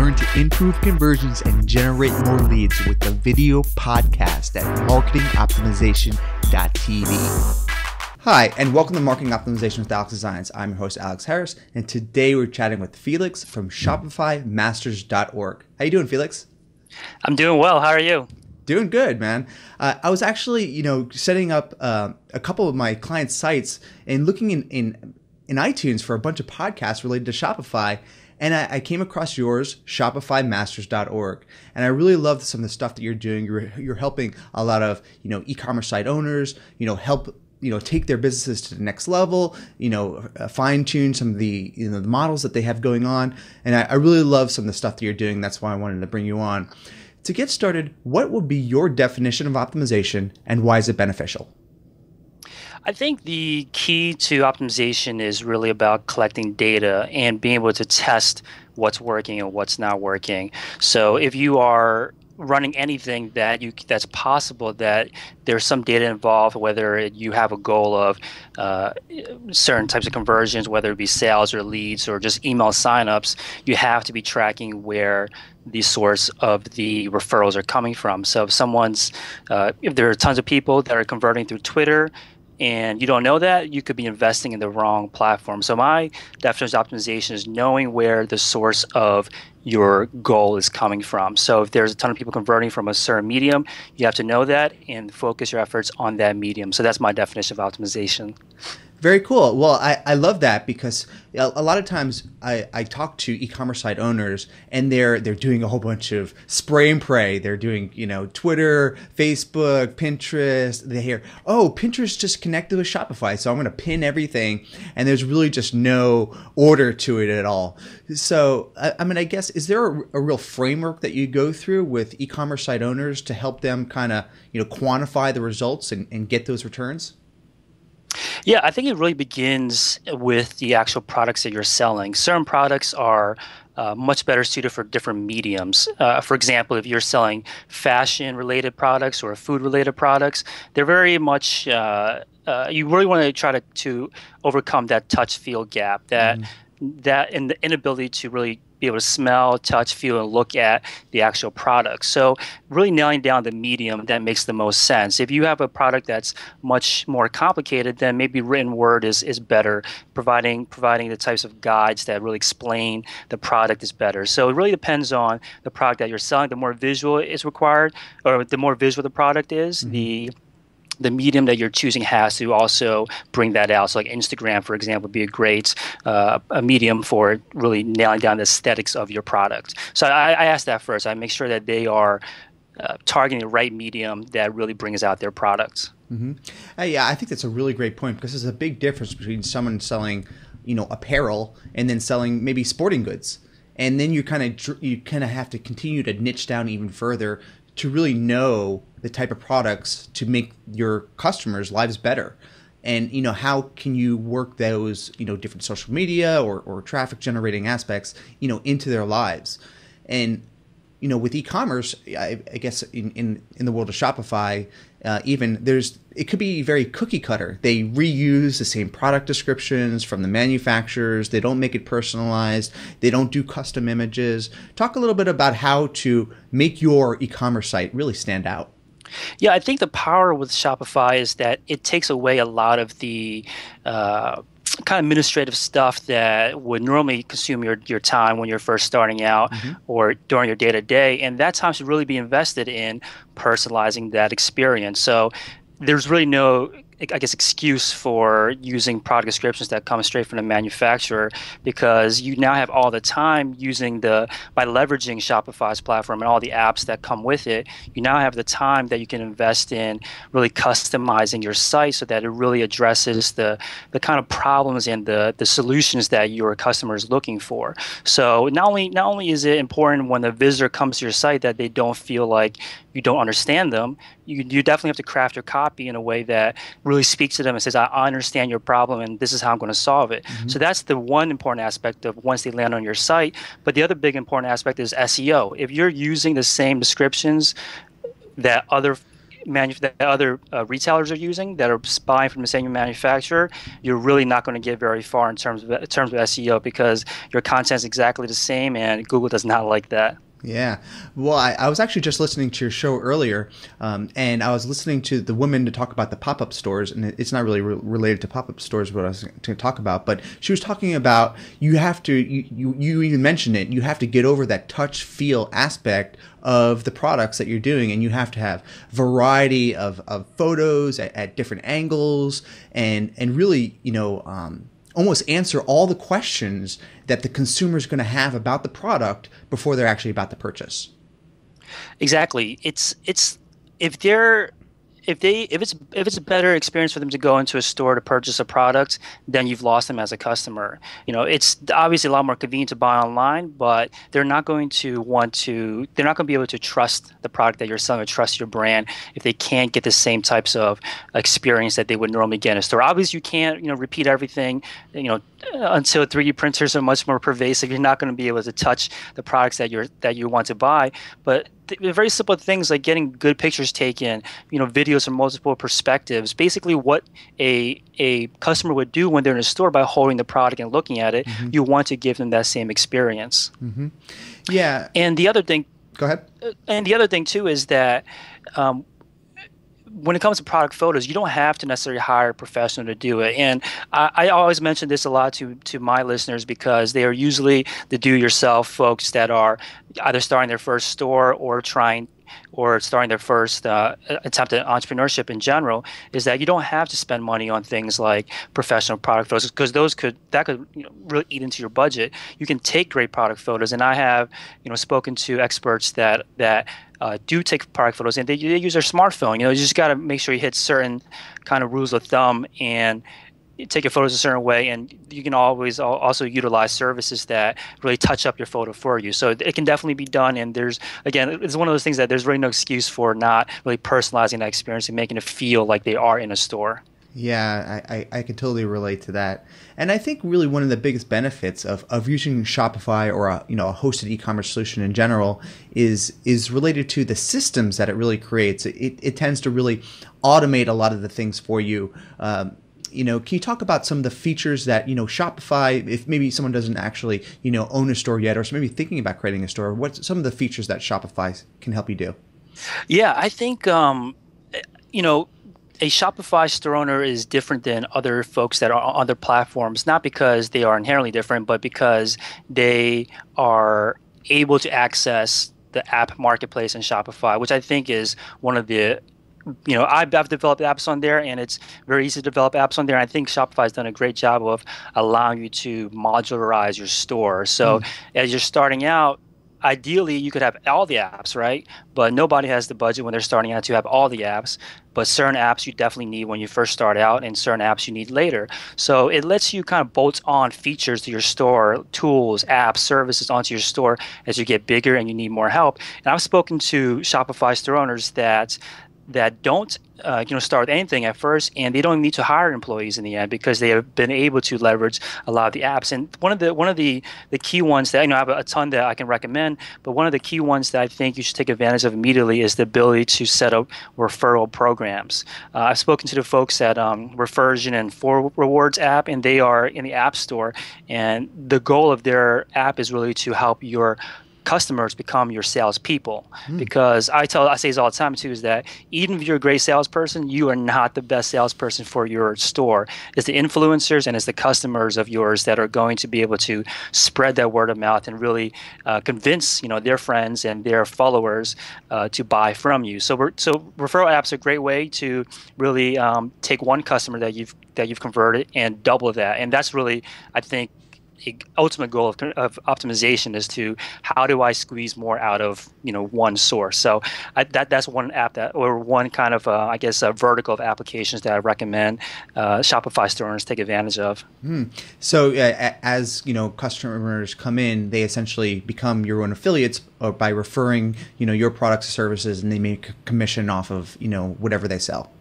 learn to improve conversions and generate more leads with the video podcast at marketingoptimization.tv. Hi, and welcome to Marketing Optimization with Alex Designs. I'm your host, Alex Harris, and today we're chatting with Felixs from ShopifyMasters.org. How you doing, Felixs? I'm doing well. How are you? Doing good, man. I was actually, setting up a couple of my clients' sites and looking in iTunes for a bunch of podcasts related to Shopify, and I came across yours, ShopifyMasters.org, and I really love some of the stuff that you're doing. You're helping a lot of e-commerce site owners, help take their businesses to the next level, fine tune some of the the models that they have going on, and I really love some of the stuff that you're doing. That's why I wanted to bring you on. To get started, what would be your definition of optimization, and why is it beneficial? I think the key to optimization is really about collecting data and being able to test what's working and what's not working. So if you are running anything that's possible that there's some data involved, whether you have a goal of certain types of conversions, whether it be sales or leads or just email signups, you have to be tracking where the source of the referrals are coming from. So if there are tons of people that are converting through Twitter and you don't know that, you could be investing in the wrong platform. So my definition of optimization is knowing where the source of your goal is coming from. So if there's a ton of people converting from a certain medium, you have to know that and focus your efforts on that medium. So that's my definition of optimization. Very cool. Well, I love that because a lot of times I talk to e-commerce site owners and they're doing a whole bunch of spray and pray. They're doing, Twitter, Facebook, Pinterest. They hear, oh, Pinterest just connected with Shopify, so I'm going to pin everything. And there's really just no order to it at all. So, I guess, is there a real framework that you go through with e-commerce site owners to help them kind of, quantify the results and get those returns? Yeah, I think it really begins with the actual products that you're selling. Certain products are much better suited for different mediums. For example, if you're selling fashion-related products or food-related products, they're very much, you really want to try to overcome that touch-feel gap, that and the inability to really be able to smell, touch, feel, and look at the actual product. So really nailing down the medium that makes the most sense. If you have a product that's much more complicated, then maybe written word is better. Providing the types of guides that really explain the product is better. So it really depends on the product that you're selling. The more visual is required, or the more visual the product is, the medium that you're choosing has to also bring that out. So like Instagram, for example, would be a great a medium for really nailing down the aesthetics of your product. So I ask that first. I make sure that they are targeting the right medium that really brings out their products. Yeah, I think that's a really great point because there's a big difference between someone selling, apparel and then selling maybe sporting goods. And then you kind of have to continue to niche down even further to really know the type of products to make your customers' lives better. And, how can you work those, different social media or traffic generating aspects, into their lives. And, with e-commerce, I guess in the world of Shopify, it could be very cookie cutter. They reuse the same product descriptions from the manufacturers. They don't make it personalized. They don't do custom images. Talk a little bit about how to make your e-commerce site really stand out. Yeah, I think the power with Shopify is that it takes away a lot of the kind of administrative stuff that would normally consume your time when you're first starting out or during your day-to-day. And that time should really be invested in personalizing that experience. So there's really no, I guess, excuse for using product descriptions that come straight from the manufacturer, because you now have all the time by leveraging Shopify's platform and all the apps that come with it. You now have the time that you can invest in really customizing your site so that it really addresses the kind of problems and the solutions that your customer is looking for. So not only is it important when a visitor comes to your site that they don't feel like you don't understand them, you definitely have to craft your copy in a way that really speaks to them and says, I understand your problem and this is how I'm going to solve it. So that's the one important aspect of once they land on your site. But the other big important aspect is SEO. If you're using the same descriptions that other that other retailers are using that are buying from the same manufacturer, you're really not going to get very far in terms of SEO, because your content is exactly the same, and Google does not like that. Yeah. Well, I was actually just listening to your show earlier, and I was listening to the woman to talk about the pop-up stores, and it's not really related to pop-up stores what I was going to talk about, but she was talking about you have to, you even mentioned it, you have to get over that touch feel aspect of the products that you're doing, and you have to have variety of photos at different angles, and really, almost answer all the questions that the consumer is going to have about the product before they're actually about to purchase. Exactly. It's if it's a better experience for them to go into a store to purchase a product, then you've lost them as a customer. It's obviously a lot more convenient to buy online, but they're not going to be able to trust the product that you're selling or trust your brand if they can't get the same types of experience that they would normally get in a store. Obviously, you can't, repeat everything, until 3D printers are much more pervasive. You're not going to be able to touch the products that you want to buy, but very simple things like getting good pictures taken, videos from multiple perspectives, basically what a customer would do when they're in a store by holding the product and looking at it. Mm-hmm. You want to give them that same experience. Mm-hmm. Yeah. And the other thing, go ahead. And the other thing too is that when it comes to product photos, you don't have to necessarily hire a professional to do it. And I always mention this a lot to my listeners, because they are usually the do-yourself folks that are either starting their first store or starting their first attempt at entrepreneurship in general, is that you don't have to spend money on things like professional product photos, because that could really eat into your budget. You can take great product photos, and I have spoken to experts that do take product photos, and they use their smartphone. You just got to make sure you hit certain kind of rules of thumb and take your photos a certain way, and you can always also utilize services that really touch up your photo for you. So it can definitely be done, and it's one of those things that there's really no excuse for not really personalizing that experience and making it feel like they are in a store. Yeah, I can totally relate to that. And I think really one of the biggest benefits of using Shopify or a hosted e-commerce solution in general is related to the systems that it really creates. It tends to really automate a lot of the things for you. Can you talk about some of the features that, Shopify, if maybe someone doesn't actually, own a store yet, or maybe thinking about creating a store, what's some of the features that Shopify can help you do? Yeah, I think, a Shopify store owner is different than other folks that are on other platforms, not because they are inherently different, but because they are able to access the app marketplace in Shopify, which I think is one of the I've developed apps on there, and it's very easy to develop apps on there. And I think Shopify has done a great job of allowing you to modularize your store. So as you're starting out, ideally, you could have all the apps, right? But nobody has the budget when they're starting out to have all the apps. But certain apps you definitely need when you first start out, and certain apps you need later. So it lets you kind of bolt on features to your store, tools, apps, services onto your store as you get bigger and you need more help. And I've spoken to Shopify store owners that don't start with anything at first, and they don't need to hire employees in the end, because they have been able to leverage a lot of the apps. And one of the key ones that I have a ton that I can recommend, but one of the key ones that I think you should take advantage of immediately is the ability to set up referral programs. I've spoken to the folks at Referral and 4Rewards app, and they are in the App Store, and the goal of their app is really to help your customers become your salespeople. Because I say this all the time too, is that even if you're a great salesperson, you are not the best salesperson for your store. It's the influencers and it's the customers of yours that are going to be able to spread that word of mouth and really convince their friends and their followers to buy from you. So referral apps are a great way to really take one customer that you've converted and double that. And that's really, I think, ultimate goal of optimization is to how do I squeeze more out of one source. So that's one app or one kind of a vertical of applications that I recommend Shopify store owners take advantage of. So as customers come in, they essentially become your own affiliates by referring your products or services, and they make a commission off of whatever they sell.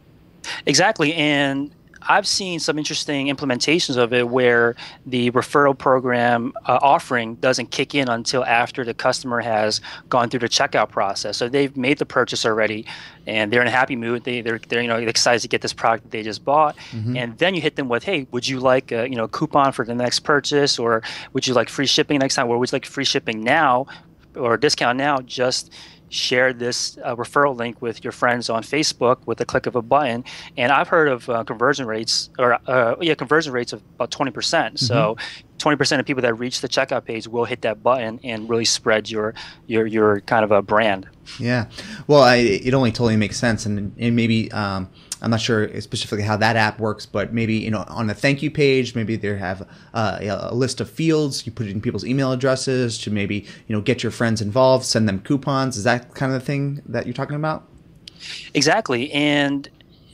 Exactly. And I've seen some interesting implementations of it where the referral program offering doesn't kick in until after the customer has gone through the checkout process. So they've made the purchase already, and they're in a happy mood. They're excited to get this product that they just bought, and then you hit them with, hey, would you like a coupon for the next purchase, or would you like free shipping next time, or would you like free shipping now, or discount now? Just share this referral link with your friends on Facebook with a click of a button. And I've heard of conversion rates of about 20%. So 20% of people that reach the checkout page will hit that button and really spread your kind of a brand. Yeah. Well, it only totally makes sense. And maybe I'm not sure specifically how that app works, but maybe, on the thank you page, maybe they have a list of fields. You put in people's email addresses to maybe, get your friends involved, send them coupons. Is that kind of the thing that you're talking about? Exactly. And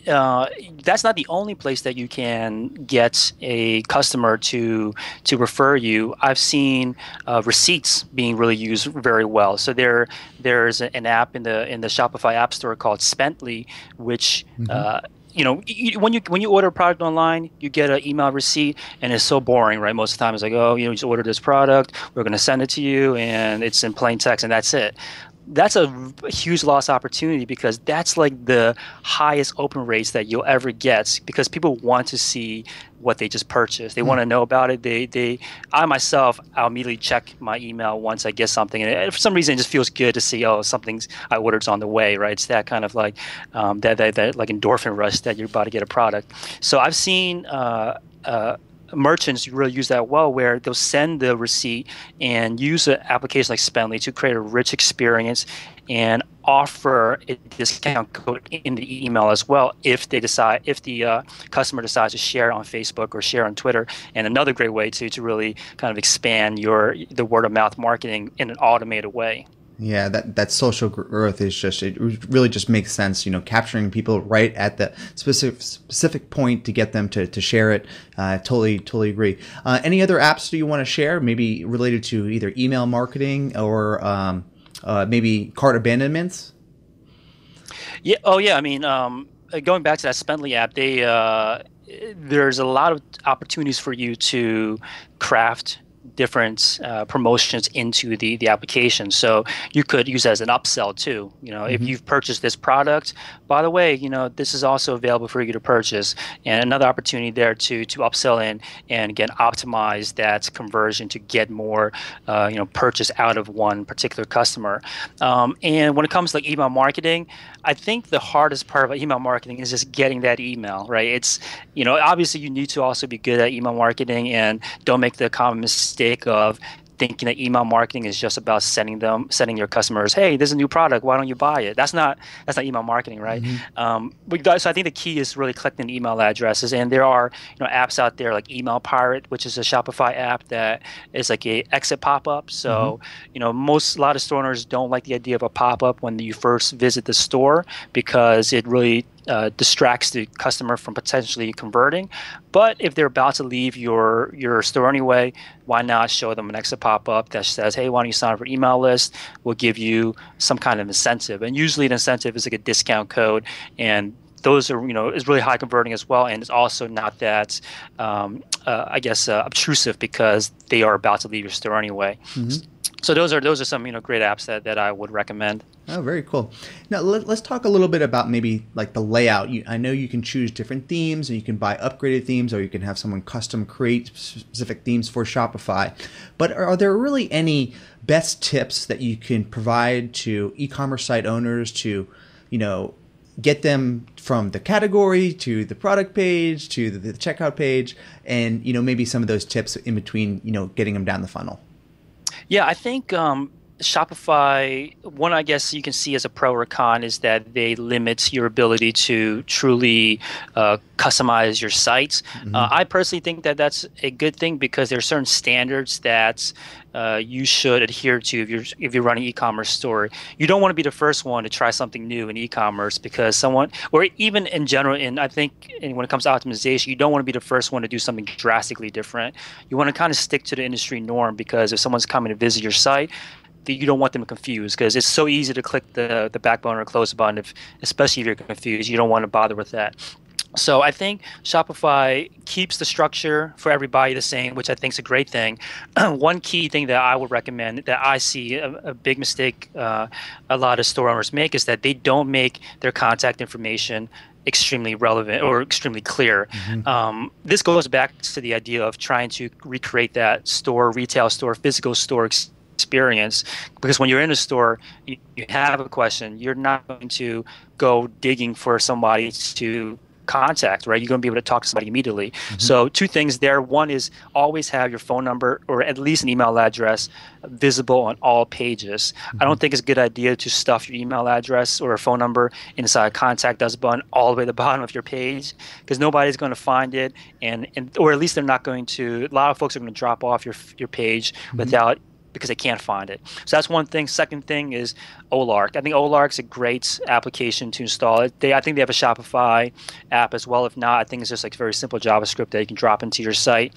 that's not the only place that you can get a customer to refer you. I've seen receipts being really used very well. So there's an app in the Shopify App Store called Spently, which when you order a product online, you get an email receipt, and it's so boring, right? Most of the time, it's like, oh, you just ordered this product, we're going to send it to you, and it's in plain text, and that's it. That's a huge lost opportunity, because that's like the highest open rates that you'll ever get, because people want to see what they just purchased. They want to know about it. I'll immediately check my email once I get something, and for some reason it just feels good to see, something's I ordered's on the way, right? It's that kind of like that like endorphin rush that you're about to get a product. So I've seen merchants really use that well, where they'll send the receipt and use an application like Spendly to create a rich experience and offer a discount code in the email as well if the customer decides to share it on Facebook or share on Twitter. And another great way to really kind of expand the word of mouth marketing in an automated way. Yeah, that social growth it really just makes sense, capturing people right at the specific point to get them to share it. Totally agree. Any other apps do you want to share, maybe related to either email marketing or maybe cart abandonments? Yeah. Oh, yeah. I mean, going back to that Spendly app, there's a lot of opportunities for you to craft different promotions into the application. So you could use it as an upsell too. If you've purchased this product, by the way, this is also available for you to purchase, and another opportunity there to upsell and again optimize that conversion to get more purchase out of one particular customer. And when it comes to like email marketing, I think the hardest part about email marketing is just getting that email, right? It's, obviously you need to also be good at email marketing, and don't make the common mistake of thinking that email marketing is just about sending your customers, hey, there's a new product, why don't you buy it? That's not email marketing, right? So I think the key is really collecting email addresses, and there are apps out there like Email Pirate, which is a Shopify app that is like a exit pop-up. So a lot of store owners don't like the idea of a pop-up when you first visit the store, because it really distracts the customer from potentially converting. But if they're about to leave your store anyway, why not show them an exit pop-up that says, hey, why don't you sign up for email list? We'll give you some kind of incentive. And usually the incentive is like a discount code, and those are, is really high converting as well. And it's also not that, obtrusive, because they are about to leave your store anyway. So those are some great apps that I would recommend. Oh, very cool. Now let's talk a little bit about maybe like the layout. I know you can choose different themes, and you can buy upgraded themes, or you can have someone custom create specific themes for Shopify. But are there really any best tips that you can provide to e-commerce site owners to, get them from the category to the product page to the checkout page, and maybe some of those tips in between, getting them down the funnel? Yeah, I think Shopify, one I guess you can see as a pro or con is that they limit your ability to truly customize your sites. I personally think that that's a good thing, because there are certain standards that you should adhere to if you're running an e-commerce store. You don't want to be the first one to try something new in e-commerce, because someone, or even in general, and I think when it comes to optimization, you don't want to be the first one to do something drastically different. You want to kind of stick to the industry norm, because if someone's coming to visit your site, you don't want them confused, because it's so easy to click the back button or close button, especially if you're confused. You don't want to bother with that. So I think Shopify keeps the structure for everybody the same, which I think is a great thing. One key thing that I would recommend that I see a big mistake a lot of store owners make is that they don't make their contact information extremely relevant or extremely clear. This goes back to the idea of trying to recreate that retail store, physical store experience, because when you're in a store, you have a question, you're not going to go digging for somebody to contact, right? You're going to be able to talk to somebody immediately. So two things there. One is always have your phone number or at least an email address visible on all pages. I don't think it's a good idea to stuff your email address or a phone number inside a contact us button all the way to the bottom of your page, because nobody's going to find it, and or at least they're not going to. A lot of folks are going to drop off your page without, because they can't find it. So that's one thing. Second thing is Olark. I think Olark's a great application to install. I think they have a Shopify app as well. If not, I think it's just like very simple JavaScript that you can drop into your site.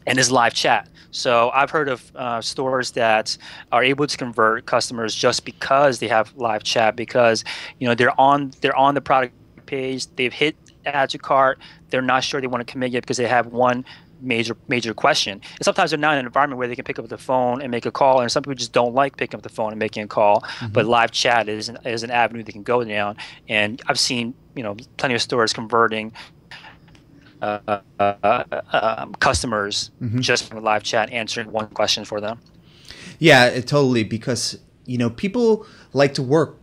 And it's live chat. So I've heard of stores that are able to convert customers just because they have live chat, because they're on the product page, they've hit add to cart, they're not sure they want to commit yet because they have one major question. And sometimes they're not in an environment where they can pick up the phone and make a call, and some people just don't like picking up the phone and making a call. But live chat is an avenue they can go down, and I've seen plenty of stores converting customers just from live chat, answering one question for them. Yeah, totally, because people like to work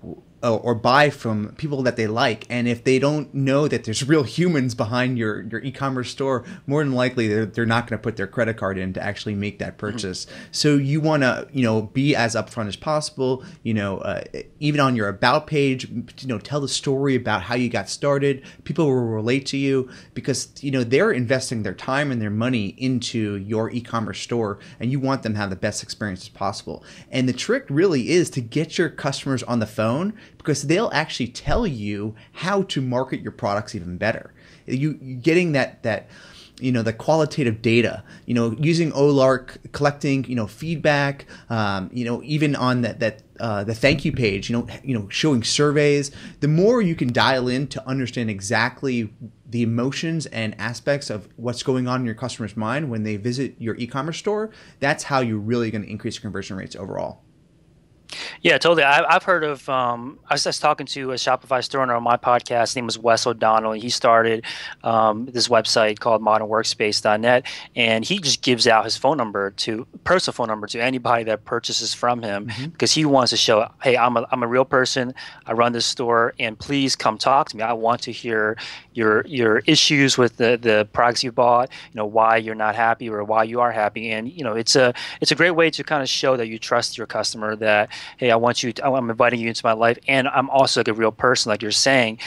or buy from people that they like, and if they don't know that there's real humans behind your e-commerce store, more than likely they're not going to put their credit card in to actually make that purchase. So you want to be as upfront as possible. Even on your about page, tell the story about how you got started. People will relate to you because they're investing their time and their money into your e-commerce store, and you want them to have the best experience as possible. And the trick really is to get your customers on the phone, because they'll actually tell you how to market your products even better. You getting that the qualitative data, using Olark, collecting feedback, even on the thank you page, showing surveys. The more you can dial in to understand exactly the emotions and aspects of what's going on in your customer's mind when they visit your e-commerce store, that's how you're really going to increase your conversion rates overall. Yeah, totally. I've heard of. I was just talking to a Shopify store owner on my podcast. His name was Wes O'Donnell. He started this website called modernworkspace.net, and he just gives out his personal phone number to anybody that purchases from him, because he wants to show, hey, I'm a real person. I run this store, and please come talk to me. I want to hear your issues with the products you bought. Why you're not happy or why you are happy, and it's a great way to kind of show that you trust your customer. That, hey, I'm inviting you into my life, and I'm also like a real person, like you're saying,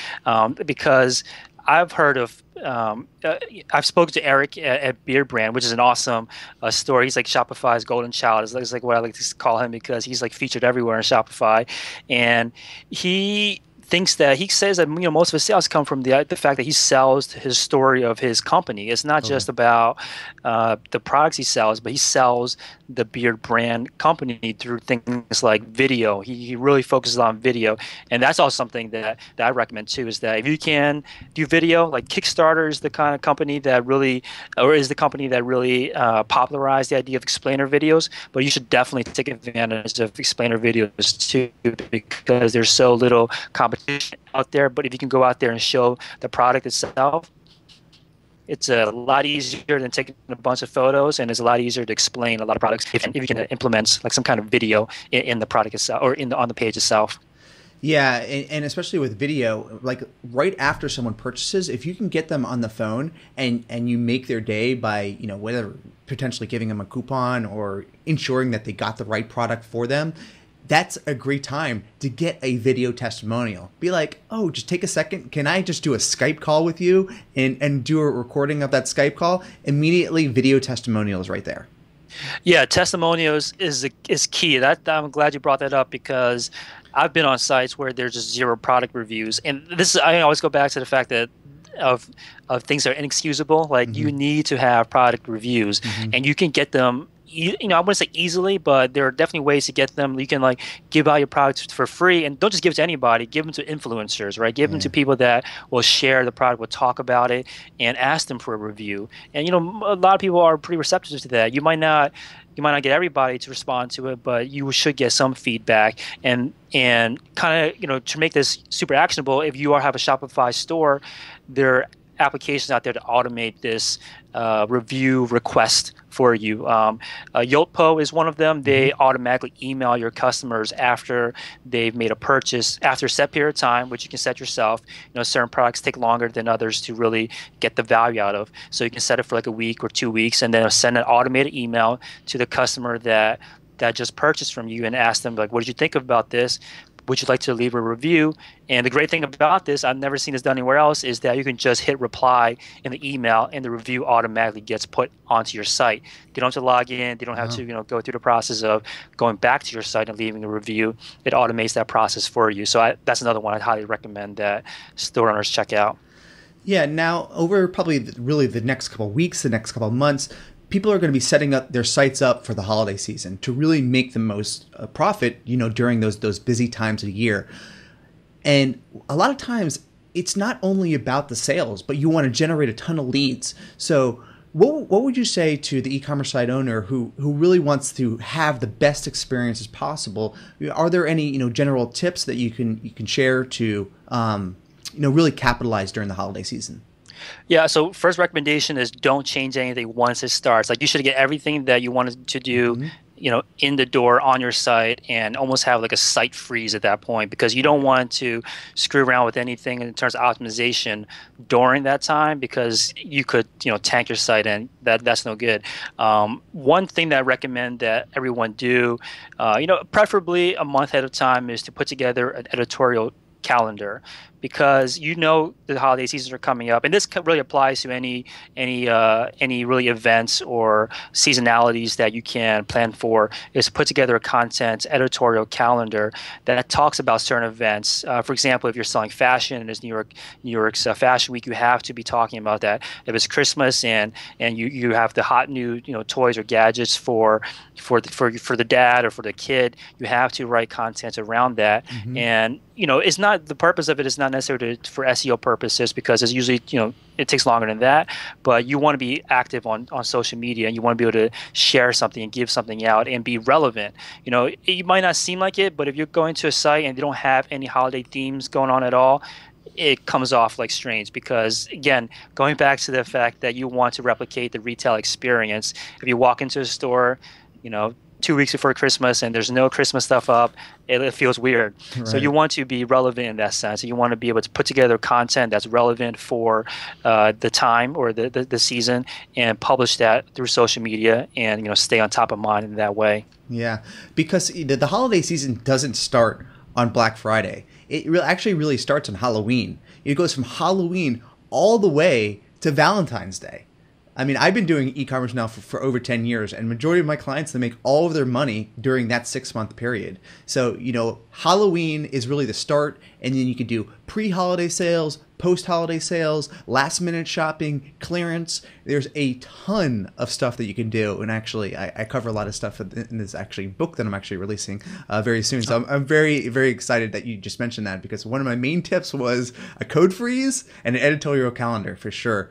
because I've heard of, I've spoken to Eric at Beard Brand, which is an awesome store. He's like Shopify's golden child. It's like what I like to call him, because he's like featured everywhere in Shopify, and he says that most of his sales come from the fact that he sells his story of his company. It's not just about the products he sells, but he sells the Beard Brand company through things like video. He really focuses on video, and that's also something that I recommend too. Is that if you can do video, like Kickstarter is the kind of company that really, popularized the idea of explainer videos. But you should definitely take advantage of explainer videos too, because there's so little competition out there. But if you can go out there and show the product itself, it's a lot easier than taking a bunch of photos, and it's a lot easier to explain a lot of products if you can implement like some kind of video in the product itself or on the page itself. Yeah, and especially with video, like right after someone purchases, if you can get them on the phone and you make their day by, whether potentially giving them a coupon or ensuring that they got the right product for them, that's a great time to get a video testimonial. Be like, oh, just take a second. Can I just do a Skype call with you and do a recording of that Skype call? Immediately, video testimonials right there. Yeah, testimonials is key. I'm glad you brought that up, because I've been on sites where there's just zero product reviews, and I always go back to the fact that of things that are inexcusable. Like you need to have product reviews, and you can get them I wouldn't say easily, but there are definitely ways to get them. You can like give out your products for free, and don't just give it to anybody. Give them to influencers, right? Give them to people that will share the product, will talk about it, and ask them for a review. And a lot of people are pretty receptive to that. You might not get everybody to respond to it, but you should get some feedback. And kind of, to make this super actionable, if you have a Shopify store, there are applications out there to automate this review request for you. Yotpo is one of them. They automatically email your customers after they've made a purchase after a set period of time, which you can set yourself. Certain products take longer than others to really get the value out of. So you can set it for like a week or 2 weeks, and then send an automated email to the customer that just purchased from you and ask them, like, what did you think about this? Would you like to leave a review? And the great thing about this, I've never seen this done anywhere else, is that you can just hit reply in the email, and the review automatically gets put onto your site. They don't have to log in. They don't have to go through the process of going back to your site and leaving a review. It automates that process for you. So that's another one I'd highly recommend that store owners check out. Yeah, now over probably really the next couple of weeks, the next couple of months, people are going to be setting up their sites up for the holiday season to really make the most profit, during those busy times of the year. And a lot of times it's not only about the sales, but you want to generate a ton of leads. So what would you say to the e-commerce site owner who really wants to have the best experience as possible? Are there any, general tips that you can share to, really capitalize during the holiday season? Yeah, so first recommendation is don't change anything once it starts. Like, you should get everything that you wanted to do, in the door on your site, and almost have like a site freeze at that point, because you don't want to screw around with anything in terms of optimization during that time, because you could, tank your site, and that's no good. One thing that I recommend that everyone do, preferably a month ahead of time, is to put together an editorial calendar, because the holiday seasons are coming up, and this really applies to any really events or seasonalities that you can plan for. Is to put together a content editorial calendar that talks about certain events. For example, if you're selling fashion and it's New York's Fashion Week, you have to be talking about that. If it's Christmas and you have the hot new toys or gadgets for the dad or for the kid, you have to write content around that. And it's not, the purpose of it is not necessarily for SEO purposes, because it's usually, it takes longer than that, but you want to be active on social media, and you want to be able to share something and give something out and be relevant. It might not seem like it, but if you're going to a site and they don't have any holiday themes going on at all, it comes off like strange, because again, going back to the fact that you want to replicate the retail experience. If you walk into a store, 2 weeks before Christmas and there's no Christmas stuff up, it feels weird. Right. So you want to be relevant in that sense. You want to be able to put together content that's relevant for the time or the season, and publish that through social media, and stay on top of mind in that way. Yeah, because the holiday season doesn't start on Black Friday. It actually really starts on Halloween. It goes from Halloween all the way to Valentine's Day. I mean, I've been doing e-commerce now for over 10 years, and majority of my clients, they make all of their money during that 6-month period. So, Halloween is really the start, and then you could do pre-holiday sales, post-holiday sales, last-minute shopping, clearance. There's a ton of stuff that you can do, and actually, I cover a lot of stuff in this actually book that I'm actually releasing very soon. So I'm very, very excited that you just mentioned that, because one of my main tips was a code freeze and an editorial calendar for sure,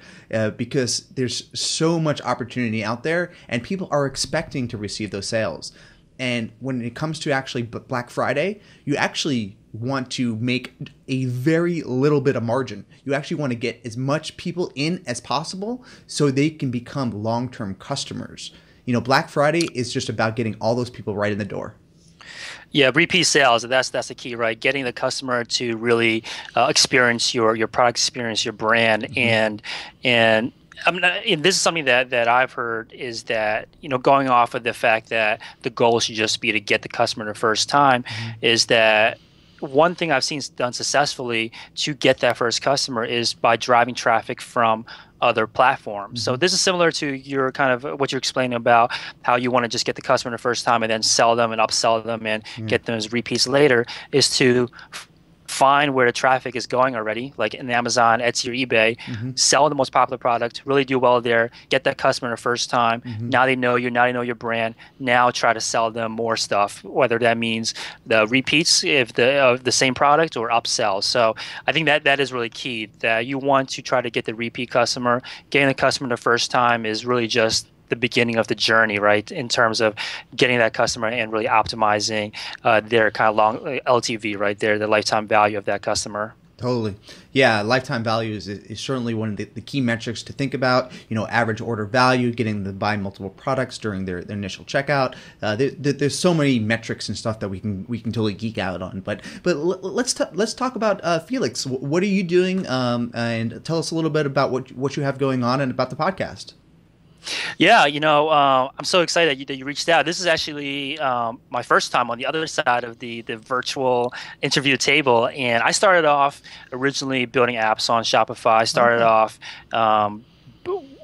because there's so much opportunity out there, and people are expecting to receive those sales. And when it comes to actually Black Friday, you actually want to make a very little bit of margin. You actually want to get as much people in as possible so they can become long-term customers. Black Friday is just about getting all those people right in the door. Yeah, repeat sales, that's the key, right? Getting the customer to really experience your product, experience your brand, and this is something that I've heard, is that, going off of the fact that the goal should just be to get the customer the first time, is that one thing I've seen done successfully to get that first customer is by driving traffic from other platforms. So this is similar to your kind of what you're explaining about how you want to just get the customer the first time and then sell them and upsell them and get them as repeats later, is to find where the traffic is going already, like in Amazon, Etsy, or eBay, sell the most popular product, really do well there, get that customer the first time. Now they know you, now they know your brand. Now try to sell them more stuff, whether that means the repeats if the same product or upsells. So I think that is really key, that you want to try to get the repeat customer. Getting the customer the first time is really just the beginning of the journey, right? In terms of getting that customer and really optimizing their kind of long LTV, right there, the lifetime value of that customer. Totally. Yeah, lifetime value is certainly one of the key metrics to think about. Average order value, getting them to buy multiple products during their initial checkout. There's so many metrics and stuff that we can totally geek out on. But let's talk about Felixs. What are you doing? And tell us a little bit about what you have going on and about the podcast. Yeah, I'm so excited that you reached out. This is actually my first time on the other side of the virtual interview table. And I started off originally building apps on Shopify. I started off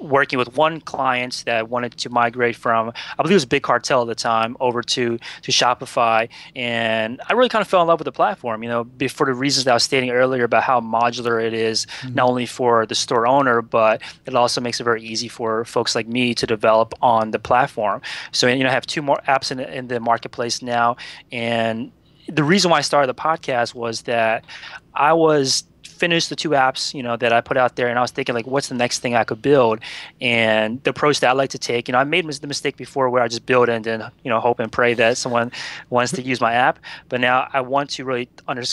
working with one client that wanted to migrate from, I believe it was a big cartel at the time, over to Shopify. And I really kind of fell in love with the platform, for the reasons that I was stating earlier about how modular it is, not only for the store owner, but it also makes it very easy for folks like me to develop on the platform. So, I have 2 more apps in the marketplace now. And the reason why I started the podcast was that I was finished the 2 apps, that I put out there, and I was thinking, like, what's the next thing I could build? And the approach that I like to take, I made the mistake before where I just build it and then, hope and pray that someone wants to use my app. But now I want to really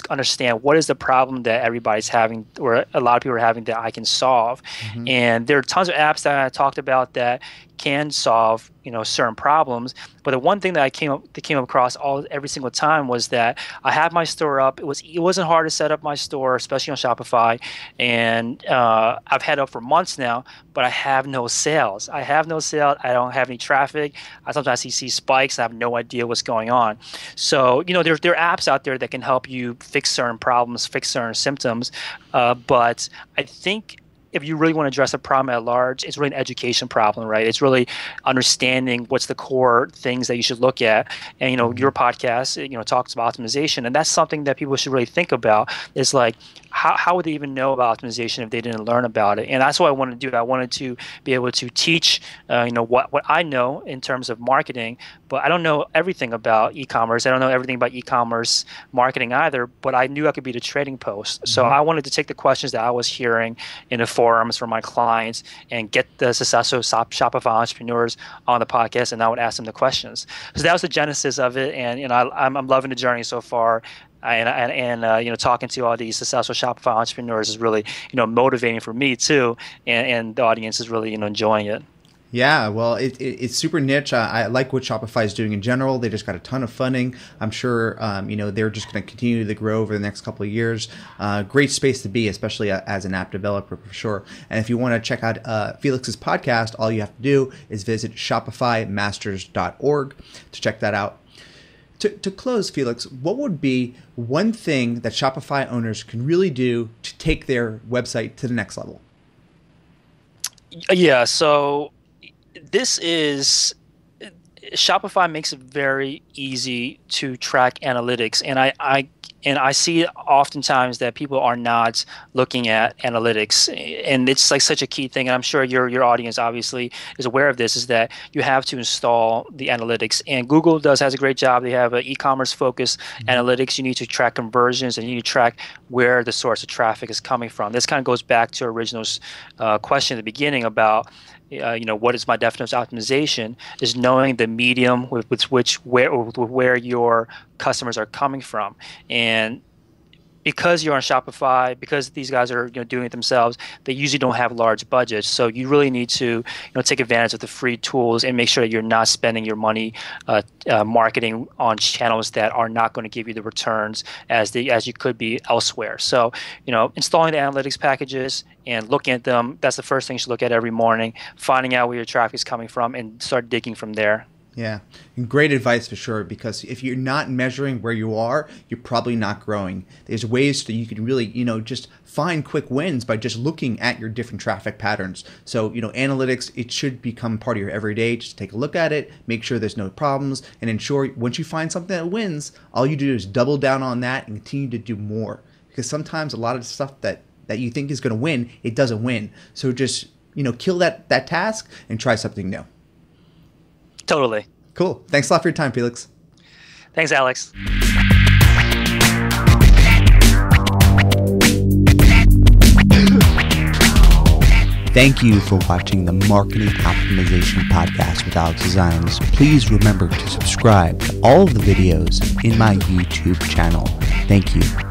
understand what is the problem that everybody's having, or a lot of people are having, that I can solve. And there are tons of apps that I talked about that can solve certain problems, but the one thing that I came across every single time was that I had my store up. It wasn't hard to set up my store, especially on Shopify, and I've had it up for months now, but I have no sales. I don't have any traffic. I sometimes see spikes. I have no idea what's going on. So there are apps out there that can help you fix certain problems, fix certain symptoms, but I think if you really want to address a problem at large, it's really an education problem, right? It's really understanding what's the core things that you should look at. And, your podcast, talks about optimization. And that's something that people should really think about, is like, how would they even know about optimization if they didn't learn about it? And that's what I wanted to do. I wanted to be able to teach, what I know in terms of marketing, but I don't know everything about e-commerce. I don't know everything about e-commerce marketing either, but I knew I could be the trading post. So I wanted to take the questions that I was hearing in the forums from my clients and get the successful Shopify entrepreneurs on the podcast, and I would ask them the questions. So that was the genesis of it, and I'm loving the journey so far. And talking to all these successful Shopify entrepreneurs is really motivating for me too, and the audience is really enjoying it. Yeah, well, it's super niche. I like what Shopify is doing in general. They just got a ton of funding. I'm sure, they're just going to continue to grow over the next couple of years. Great space to be, especially as an app developer, for sure. And if you want to check out Felixs Podcast, all you have to do is visit shopifymasters.org to check that out. To close, Felixs, what would be one thing that Shopify owners can really do to take their website to the next level? Yeah, so Shopify makes it very easy to track analytics, and I see oftentimes that people are not looking at analytics, and it's like such a key thing. And I'm sure your audience obviously is aware of this, is that you have to install the analytics. And Google has a great job. They have an e-commerce focused analytics. You need to track conversions, and you need to track where the source of traffic is coming from. This kind of goes back to our original question at the beginning about what is my definition of optimization, is knowing the medium where your customers are coming from. And because you're on Shopify, because these guys are doing it themselves, they usually don't have large budgets. So you really need to take advantage of the free tools and make sure that you're not spending your money marketing on channels that are not going to give you the returns as you could be elsewhere. So installing the analytics packages and looking at them, that's the first thing you should look at every morning, finding out where your traffic is coming from, and start digging from there. Yeah, and great advice for sure, because if you're not measuring where you are, you're probably not growing. There's ways that you can really, just find quick wins by just looking at your different traffic patterns. So, analytics, it should become part of your everyday. Just take a look at it, make sure there's no problems, and ensure once you find something that wins, all you do is double down on that and continue to do more. because sometimes a lot of stuff that you think is going to win, it doesn't win. So just, kill that task and try something new. Totally. Cool. Thanks a lot for your time, Felix. Thanks, Alex. Thank you for watching the Marketing Optimization Podcast with Alex Designs. Please remember to subscribe to all of the videos in my YouTube channel. Thank you.